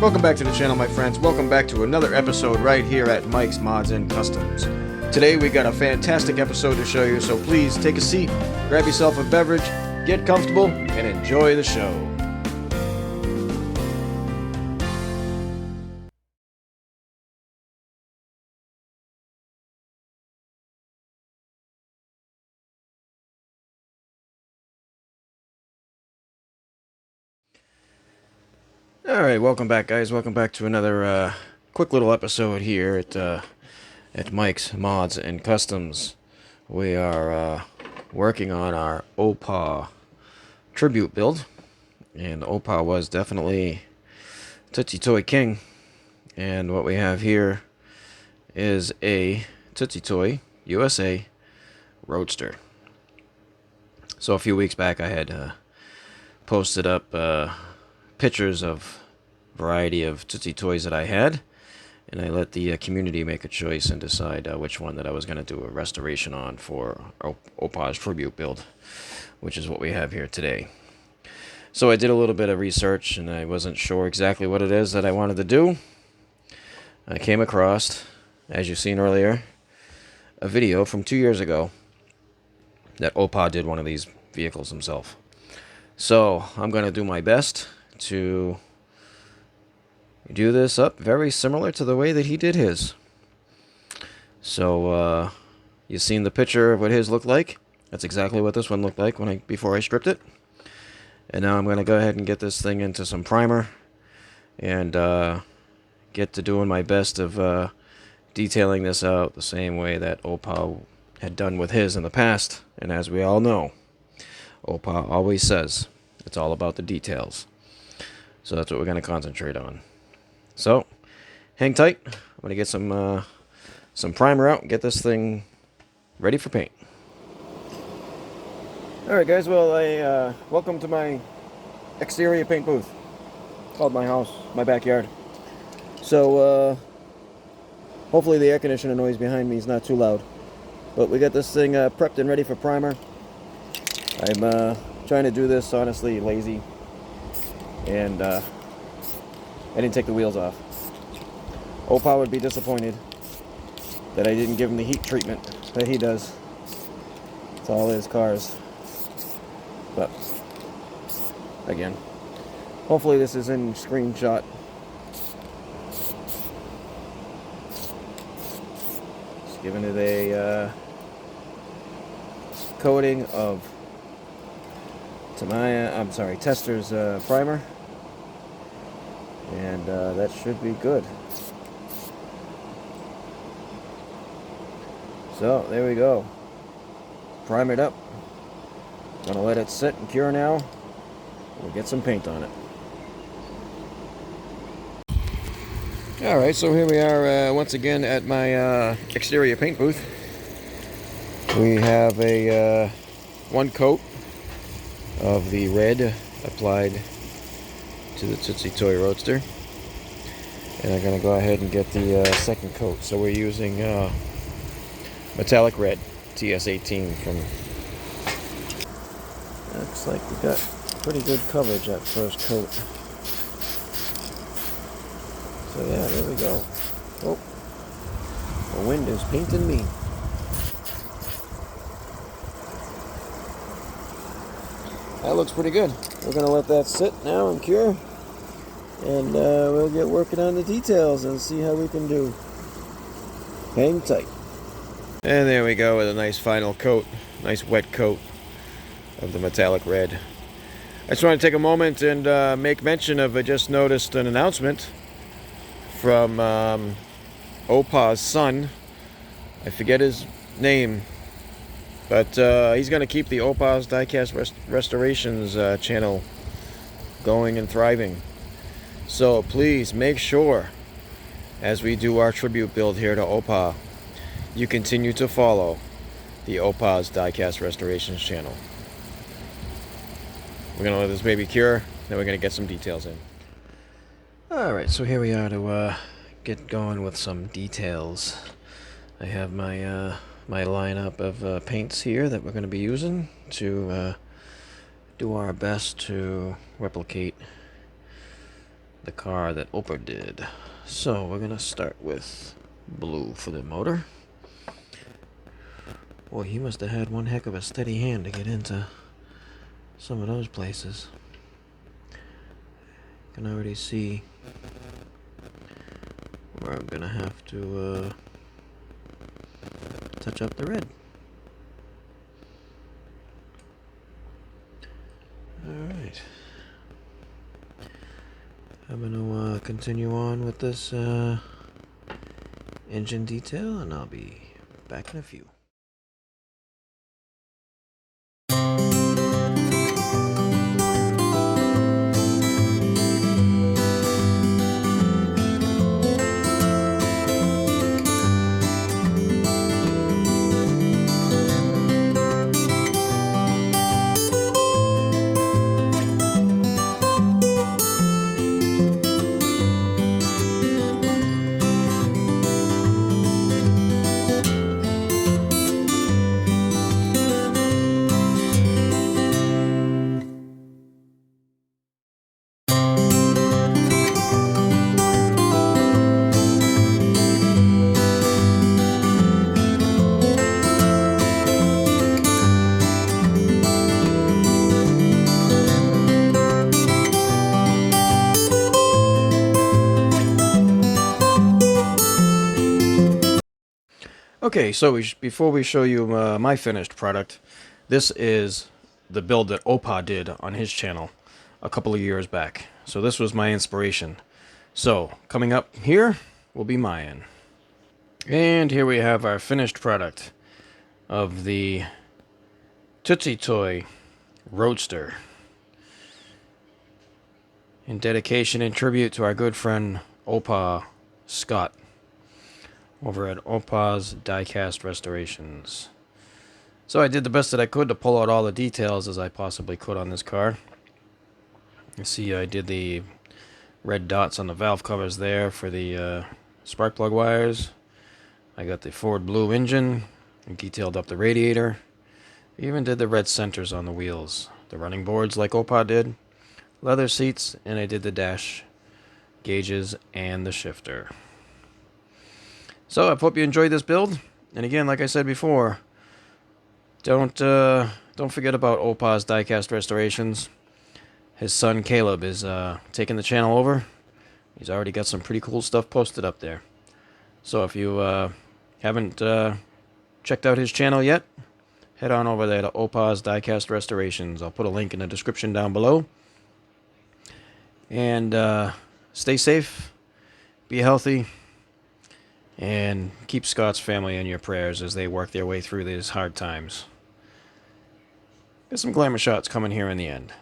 Welcome back to the channel, my friends. Welcome back to another episode right here at Mike's Mods and Customs. Today we got a fantastic episode to show you, so please take a seat, grab yourself a beverage, get comfortable, and enjoy the show. Alright, welcome back, guys. Welcome back to another quick little episode here at Mike's Mods and Customs. We are working on our Opa tribute build, and Opa was definitely Tootsie Toy King. And what we have here is a Tootsie Toy USA Roadster. So a few weeks back I had posted up pictures of a variety of Tootsie Toys that I had, and I let the community make a choice and decide which one that I was going to do a restoration on for Opa's tribute build, which is what we have here today. So I did a little bit of research, and I wasn't sure exactly what it is that I wanted to do. I came across, as you've seen earlier, a video from 2 years ago that Opa did one of these vehicles himself. So I'm going to do my best to do this up very similar to the way that he did his. So you've seen the picture of what his looked like. That's exactly what this one looked like before I stripped it. And now I'm going to go ahead and get this thing into some primer and get to doing my best of detailing this out the same way that Opa had done with his in the past. And as we all know, Opa always says it's all about the details. So that's what we're going to concentrate on. So, hang tight. I'm going to get some primer out and get this thing ready for paint. Alright guys, well, welcome to my exterior paint booth. It's called my house, my backyard. So, hopefully the air conditioner noise behind me is not too loud. But we got this thing prepped and ready for primer. I'm trying to do this, honestly, lazy. And I didn't take the wheels off. Opa would be disappointed that I didn't give him the heat treatment that he does to all his cars. But again, hopefully this is in screenshot. Just giving it a coating of Tester's primer, and that should be good. So there we go, primered up. Gonna let it sit and cure now. We'll get some paint on it. Alright, so here we are once again at my exterior paint booth. We have a one coat of the red applied to the Tootsie Toy Roadster, and I'm going to go ahead and get the second coat. So we're using metallic red TS18 from. Looks like we got pretty good coverage at first coat. So yeah, there we go. Oh, the wind is painting me. That looks pretty good. We're going to let that sit now and cure. And we'll get working on the details and see how we can do. Hang tight. And there we go with a nice final coat. Nice wet coat of the metallic red. I just want to take a moment and make mention of, I just noticed an announcement from Opa's son. I forget his name. But he's going to keep the Opa's Diecast Restorations channel going and thriving. So please make sure, as we do our tribute build here to Opa, you continue to follow the Opa's Diecast Restorations channel. We're going to let this baby cure, then we're going to get some details in. Alright, so here we are to get going with some details. I have my my lineup of paints here that we're going to be using to do our best to replicate the car that Oprah did. So we're gonna start with blue for the motor. Boy, he must have had one heck of a steady hand to get into some of those places. Can already see where I'm gonna have to touch up the red. Alright. I'm gonna continue on with this engine detail, and I'll be back in a few. Okay, so before we show you my finished product, this is the build that Opa did on his channel a couple of years back. So this was my inspiration. So coming up here will be mine. And here we have our finished product of the Tootsie Toy Roadster. In dedication and tribute to our good friend Opa Scott over at Opa's Diecast Restorations. So I did the best that I could to pull out all the details as I possibly could on this car. You see I did the red dots on the valve covers there for the spark plug wires. I got the Ford blue engine and detailed up the radiator. I even did the red centers on the wheels. The running boards like Opa did. Leather seats, and I did the dash gauges and the shifter. So I hope you enjoyed this build. And again, like I said before, don't forget about Opa's Diecast Restorations. His son Caleb is taking the channel over. He's already got some pretty cool stuff posted up there. So if you haven't checked out his channel yet, head on over there to Opa's Diecast Restorations. I'll put a link in the description down below. And stay safe, be healthy, and keep Scott's family in your prayers as they work their way through these hard times. Got some glamour shots coming here in the end.